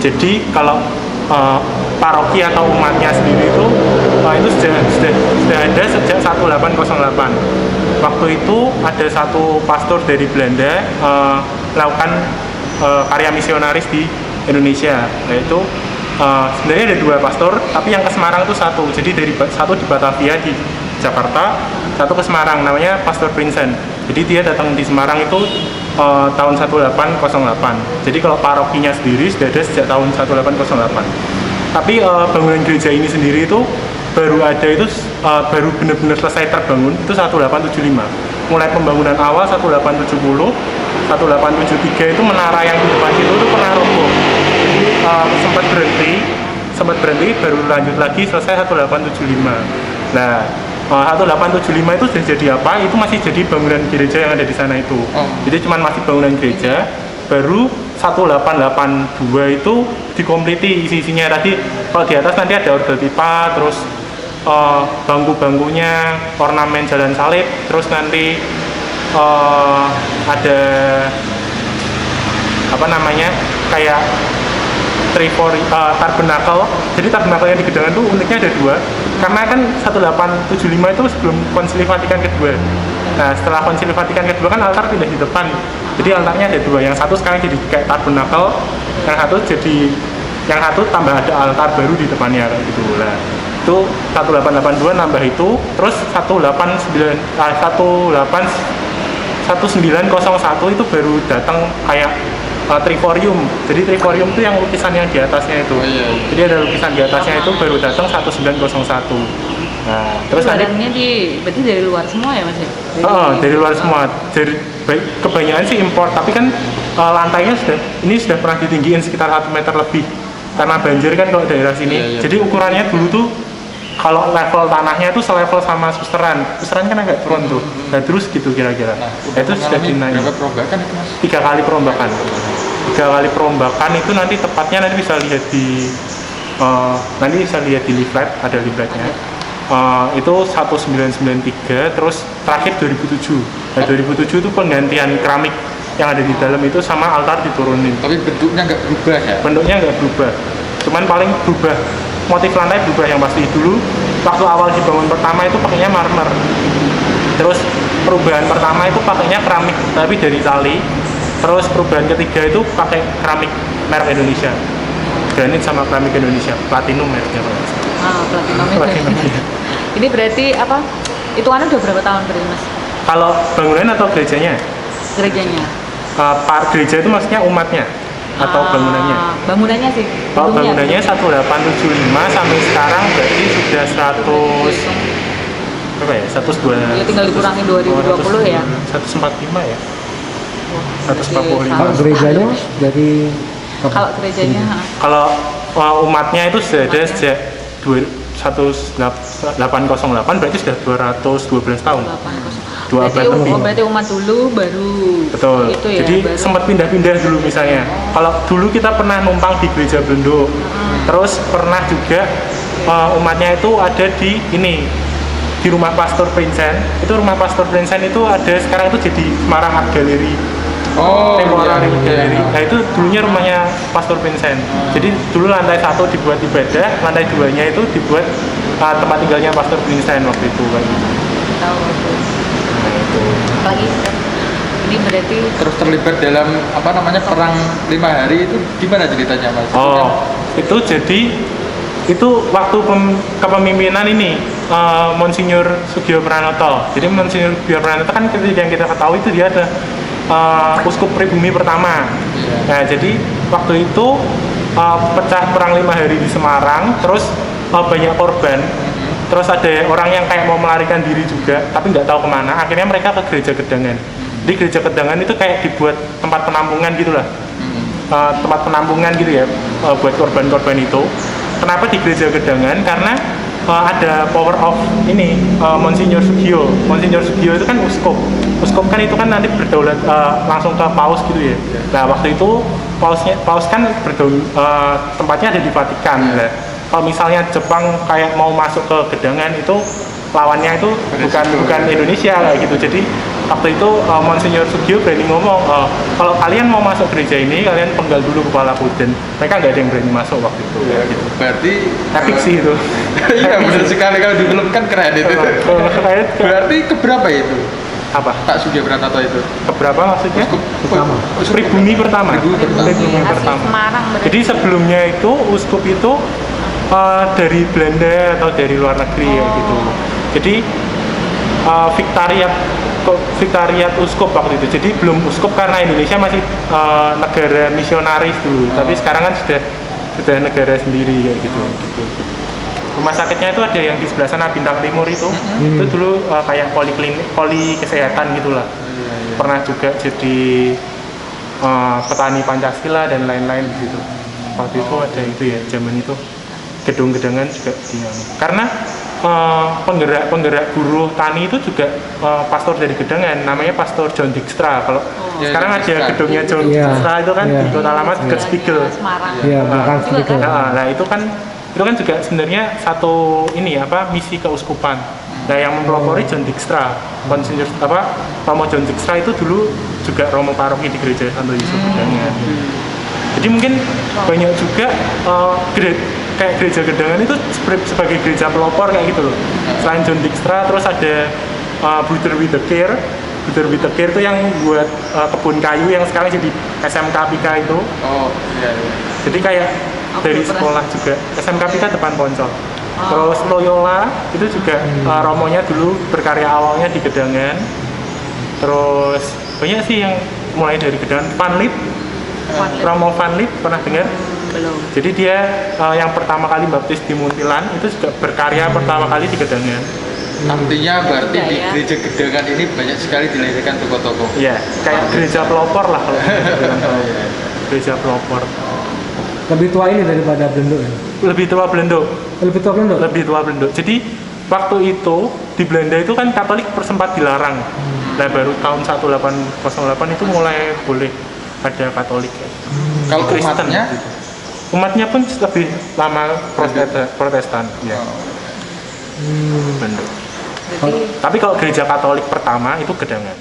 Jadi kalau paroki atau umatnya sendiri itu sudah ada sejak 1808. Waktu itu ada satu pastor dari Belanda melakukan karya misionaris di Indonesia, yaitu sebenarnya ada dua pastor, tapi yang ke Semarang itu satu. Jadi satu di Batavia di Jakarta, satu ke Semarang, namanya Pastor Vincent. Jadi dia datang di Semarang itu tahun 1808. Jadi kalau parokinya sendiri sudah ada sejak tahun 1808. Tapi bangunan gereja ini sendiri itu baru ada itu baru benar-benar selesai terbangun itu 1875. Mulai pembangunan awal 1870, 1873 itu menara yang di depan itu pernah roboh. Jadi sempat berhenti baru lanjut lagi selesai 1875. Nah, 1875 itu sudah jadi apa? Itu masih jadi bangunan gereja yang ada di sana itu. Jadi cuma masih bangunan gereja. Baru 1882 itu dikompleti isi-isinya. Tadi kalau di atas nanti ada orgel pipa, terus bangku-bangkunya, ornamen jalan salib, terus nanti ada apa namanya kayak tabernakel. Jadi tabernakel yang di Gedangan itu uniknya ada dua, karena kan 1875 itu sebelum Konsili Vatikan kedua. Nah, setelah Konsili Vatikan kedua kan altar pindah di depan, jadi altarnya ada dua. Yang satu sekarang jadi kayak tabernakel, yang satu tambah ada altar baru di depannya gitu lah. Itu 1882 nambah itu, terus 1901 itu baru datang kayak triforium. Jadi triforium itu yang lukisan yang di atasnya itu. Jadi ada lukisan di atasnya itu baru datang 1901. Nah, terus nanti berarti dari luar semua ya Mas? Dari luar semua. Kebanyakan sih impor, tapi kan lantainya sudah pernah ditinggiin sekitar 1 meter lebih. Karena banjir kan kalau daerah sini. Jadi ukurannya dulu tuh kalau level tanahnya itu selevel sama susteran. Susteran kan agak turun tuh. Nah, terus gitu kira-kira. Itu sudah dinaik. Berapa perombakan itu Mas? 3 kali perombakan. 3 kali perombakan itu nanti tepatnya nanti bisa lihat di leaflet, ada leafletnya. Itu 1993, terus terakhir 2007. Nah, 2007 itu penggantian keramik yang ada di dalam itu sama altar diturunin. Tapi bentuknya nggak berubah ya? Bentuknya nggak berubah, cuman paling berubah motif lantai berubah. Yang pasti dulu waktu awal dibangun pertama itu pakainya marmer, terus perubahan pertama itu pakainya keramik tapi dari Itali, terus perubahan ketiga itu pakai keramik merek Indonesia, granit sama keramik Indonesia, platinum mereknya. Platinum. Ini berarti apa? Hitungannya udah berapa tahun berarti Mas? Kalau bangunan atau gerejanya? Gerejanya. Gereja itu maksudnya umatnya atau bangunannya? Bangunannya sih. Kalau bangunannya 1875 sampai sekarang berarti sudah 102. Ya tinggal dikurangi 2020 ya. 145 ya. 145. Kalau gerejanya dari Kalau gerejanya umatnya itu sudah ada sejak 1808, berarti sudah 212 tahun. 2 abad lebih. Berarti umat dulu baru. Betul. Itu ya, jadi sempat pindah-pindah dulu misalnya. Kalau dulu kita pernah numpang di gereja Belendo, terus pernah juga umatnya itu ada di rumah Pastor Vincent. Itu rumah Pastor Vincent itu ada sekarang itu jadi Semarang Art Gallery. Temporary Gallery. Nah, itu dulunya rumahnya Pastor Vincent. Jadi dulu lantai 1 dibuat ibadah, lantai 2-nya itu dibuat tempat tinggalnya Pastor Vincent waktu itu kan. Tahu. Nah, itu. Apalagi ini berarti Terus terlibat dalam perang 5 hari itu gimana ceritanya Mas? Itu jadi itu waktu kepemimpinan Monsinyur Sugio Pranoto. Jadi Monsinyur Sugio Pranoto kan yang kita ketahui itu dia ada uskup pribumi pertama. Nah, jadi waktu itu pecah perang 5 hari di Semarang, terus banyak korban. Terus ada orang yang kayak mau melarikan diri juga, tapi nggak tahu kemana. Akhirnya mereka ke gereja Gedangan. Di gereja Gedangan itu kayak dibuat tempat penampungan gitulah, tempat penampungan gitu ya, buat korban-korban itu. Kenapa di gereja Gedangan? Karena ada power of Monsinyur Sugio. Monsinyur Sugio itu kan uskup. Uskup kan itu kan nanti berdaulat langsung ke paus gitu ya. Nah, waktu itu paus kan tempatnya ada di Vatikan. Nah, kalau misalnya Jepang kayak mau masuk ke Gedangan itu lawannya itu bukan Indonesia kayak gitu. Jadi waktu itu Monsinyur Sugio berani ngomong, kalau kalian mau masuk gereja ini, kalian penggal dulu kepalaku, dan mereka nggak ada yang berani masuk waktu itu. Ya, Gitu. berarti Epic sih itu. iya benar sekali kalau difilmkan keren itu. Berarti keberapa itu Apa? Pak Sugio Pranoto itu? Keberapa maksudnya? Pertama. Pribumi pertama. Pribumi Asli pertama. Semarang berarti. Jadi sebelumnya itu uskup itu dari Belanda atau dari luar negeri ya gitu. Jadi Vicariat uskup waktu itu. Jadi belum uskup karena Indonesia masih negara misionaris dulu. Tapi sekarang kan sudah negara sendiri kayak gitu. Rumah sakitnya itu ada yang di sebelah sana Bintang Timur itu. Itu dulu kayak poli kesehatan gitulah. Pernah juga jadi petani Pancasila dan lain-lain gitu. Waktu itu ada itu ya, zaman itu gedung-gedungan juga karena penggerak buruh tani itu juga pastor dari Gedangan, namanya Pastor John Dijkstra. Kalau sekarang ada Dijkstra. gedungnya John Dijkstra itu kan di Kota Lama dekat Spiegel. Semarang. Iya, belakang Juga Spiegel. kan? Nah, itu kan juga sebenarnya satu misi keuskupan. Nah, yang mempelopori John Dijkstra, Monsinyur Romo John Dijkstra itu dulu juga Romo paroki di Gereja Santo Yusuf Gedangan. Jadi mungkin banyak juga kayak gereja Gedangan itu sebagai gereja pelopor kayak gitu loh. Selain John Dijkstra, terus ada Bruder Whittaker. Bruder Whittaker itu yang buat kebun kayu yang sekarang jadi SMK Pika itu. Oh iya. Jadi kayak dari sekolah juga SMK Pika depan Poncol. Terus Loyola itu juga romonya dulu berkarya awalnya di Gedangan. Terus banyak sih yang mulai dari Gedangan. Romo Van Lith pernah dengar? Belum. Jadi dia yang pertama kali baptis di Muntilan itu juga berkarya pertama kali di Gedangan. Artinya berarti di Ya. gereja Gedangan ini banyak sekali dilahirkan tokoh-tokoh. Iya, kayak gereja pelopor lah kalau gereja pelopor. Lebih tua ini daripada Belendo ya? Lebih tua Belendo. Lebih tua Belendo? Lebih tua Belendo. Jadi waktu itu di Belanda itu kan Katolik sempat dilarang. Nah baru tahun 1808 itu mulai boleh ada Katolik. Kalau Kristen, umatnya? gitu. Umatnya pun lebih lama Protestan. Ya. Belendo. Jadi Tapi kalau gereja Katolik pertama itu Gedangan.